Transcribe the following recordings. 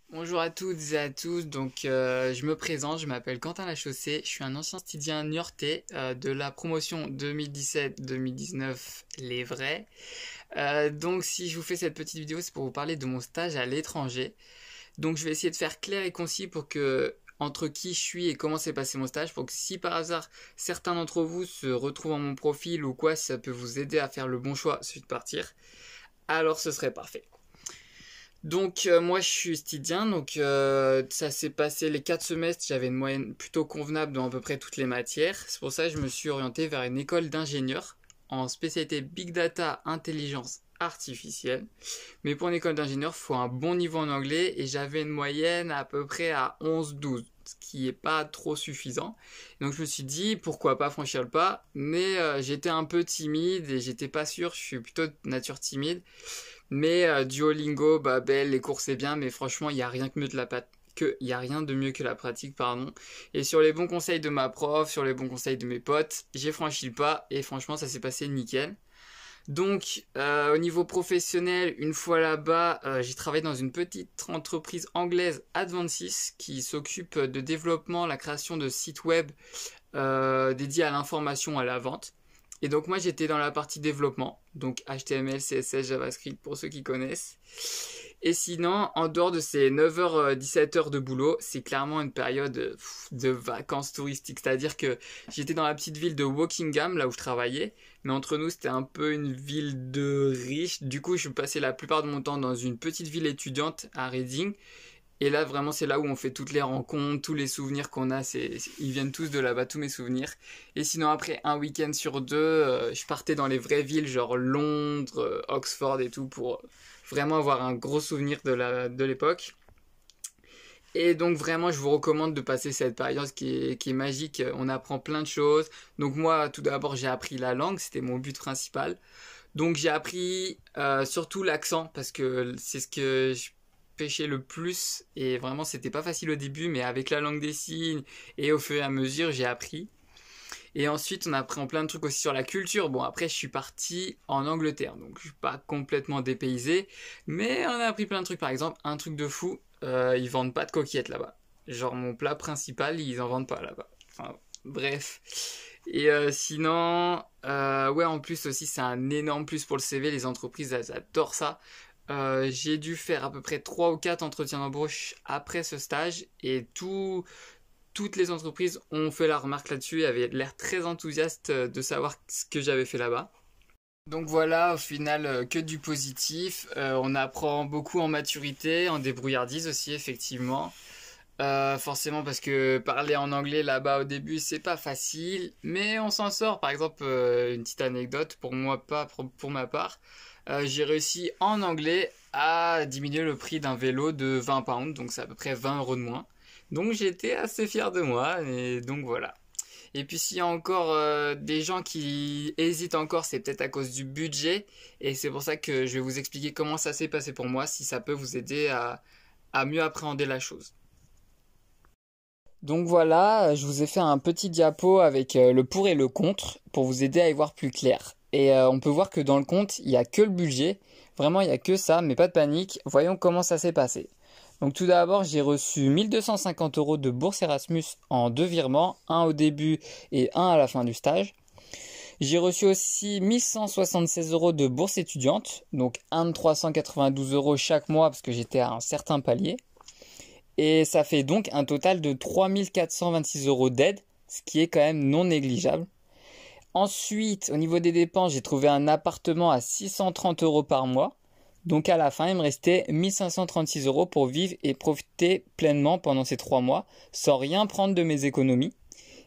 Bonjour à toutes et à tous, je me présente, je m'appelle Quentin Lachaussée, je suis un ancien studien niortais de la promotion 2017-2019 Les Vrais. Donc si je vous fais cette petite vidéo, c'est pour vous parler de mon stage à l'étranger. Donc je vais essayer de faire clair et concis pour que entre qui je suis et comment s'est passé mon stage, pour que si par hasard certains d'entre vous se retrouvent en mon profil ou quoi, si ça peut vous aider à faire le bon choix, celui de partir, alors ce serait parfait. Moi je suis stydien, ça s'est passé les 4 semestres, j'avais une moyenne plutôt convenable dans à peu près toutes les matières. C'est pour ça que je me suis orienté vers une école d'ingénieur en spécialité Big Data Intelligence Artificielle. Mais pour une école d'ingénieur, il faut un bon niveau en anglais et j'avais une moyenne à peu près à 11-12, ce qui est pas trop suffisant. Donc je me suis dit pourquoi pas franchir le pas, mais j'étais un peu timide et j'étais pas sûr, je suis plutôt de nature timide. Mais Duolingo, Babel, les cours c'est bien, mais franchement, il n'y a rien que mieux de y a rien de mieux que la pratique, pardon. Et sur les bons conseils de ma prof, sur les bons conseils de mes potes, j'ai franchi le pas et franchement, ça s'est passé nickel. Au niveau professionnel, une fois là-bas, j'ai travaillé dans une petite entreprise anglaise, Advancis, qui s'occupe de développement, la création de sites web dédiés à l'information, à la vente. Et donc moi j'étais dans la partie développement, donc HTML, CSS, JavaScript pour ceux qui connaissent. Et sinon, en dehors de ces 9h, 17h de boulot, c'est clairement une période de vacances touristiques. C'est-à-dire que j'étais dans la petite ville de Wokingham, là où je travaillais, mais entre nous c'était un peu une ville de riches. Du coup je passais la plupart de mon temps dans une petite ville étudiante à Reading. Et là, vraiment, c'est là où on fait toutes les rencontres, tous les souvenirs qu'on a, ils viennent tous de là-bas, tous mes souvenirs. Et sinon, après un week-end sur deux, je partais dans les vraies villes, genre Londres, Oxford et tout, pour vraiment avoir un gros souvenir de l'époque. Et donc, vraiment, je vous recommande de passer cette période qui est magique. On apprend plein de choses. Donc, moi, tout d'abord, j'ai appris la langue, c'était mon but principal. Donc, j'ai appris surtout l'accent, parce que c'est ce que je pêchais le plus et vraiment c'était pas facile au début, mais avec la langue des signes et au fur et à mesure j'ai appris. Et ensuite on apprend plein de trucs aussi sur la culture. Bon, après je suis parti en Angleterre, donc je suis pas complètement dépaysé, mais on a appris plein de trucs. Par exemple, un truc de fou, ils vendent pas de coquillettes là-bas. Genre mon plat principal, ils en vendent pas là-bas. Enfin bref. Et sinon, ouais, en plus aussi c'est un énorme plus pour le CV, les entreprises elles adorent ça. J'ai dû faire à peu près 3 ou 4 entretiens d'embauche après ce stage et toutes les entreprises ont fait la remarque là-dessus et avaient l'air très enthousiastes de savoir ce que j'avais fait là-bas. Donc voilà, au final, que du positif. On apprend beaucoup en maturité, en débrouillardise aussi, effectivement. Forcément parce que parler en anglais là-bas au début c'est pas facile, mais on s'en sort. Par exemple, une petite anecdote pour moi, pas pour ma part, j'ai réussi en anglais à diminuer le prix d'un vélo de 20 pounds, donc c'est à peu près 20 € de moins. Donc j'étais assez fier de moi, et donc voilà. Et puis s'il y a encore des gens qui hésitent encore, c'est peut-être à cause du budget, et c'est pour ça que je vais vous expliquer comment ça s'est passé pour moi, si ça peut vous aider à mieux appréhender la chose. Donc voilà, je vous ai fait un petit diapo avec le pour et le contre pour vous aider à y voir plus clair. Et on peut voir que dans le compte, il n'y a que le budget. Vraiment, il n'y a que ça, mais pas de panique. Voyons comment ça s'est passé. Donc tout d'abord, j'ai reçu 1 250 € de bourse Erasmus en 2 virements, un au début et un à la fin du stage. J'ai reçu aussi 1 176 € de bourse étudiante, donc un de 392 € chaque mois parce que j'étais à un certain palier. Et ça fait donc un total de 3 426 € d'aide, ce qui est quand même non négligeable. Ensuite, au niveau des dépenses, j'ai trouvé un appartement à 630 € par mois. Donc à la fin, il me restait 1 536 € pour vivre et profiter pleinement pendant ces 3 mois, sans rien prendre de mes économies.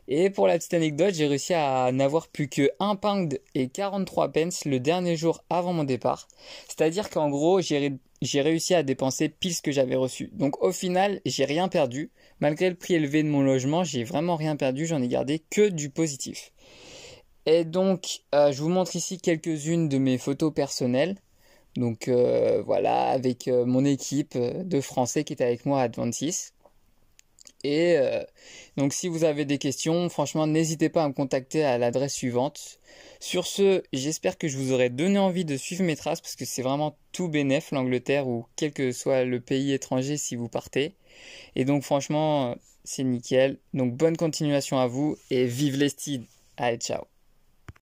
Et pour la petite anecdote, j'ai réussi à n'avoir plus que 1 pound et 43 pence le dernier jour avant mon départ. C'est-à-dire qu'en gros, j'ai réussi à dépenser pile ce que j'avais reçu. Donc au final, j'ai rien perdu. Malgré le prix élevé de mon logement, j'ai vraiment rien perdu. J'en ai gardé que du positif. Et donc, je vous montre ici quelques-unes de mes photos personnelles. Donc voilà, avec mon équipe de Français qui était avec moi à Adventis. Et donc si vous avez des questions, franchement, n'hésitez pas à me contacter à l'adresse suivante. Sur ce, j'espère que je vous aurai donné envie de suivre mes traces parce que c'est vraiment tout bénef l'Angleterre ou quel que soit le pays étranger si vous partez. Et donc franchement, c'est nickel. Donc bonne continuation à vous et vive les Steeds. Allez, ciao.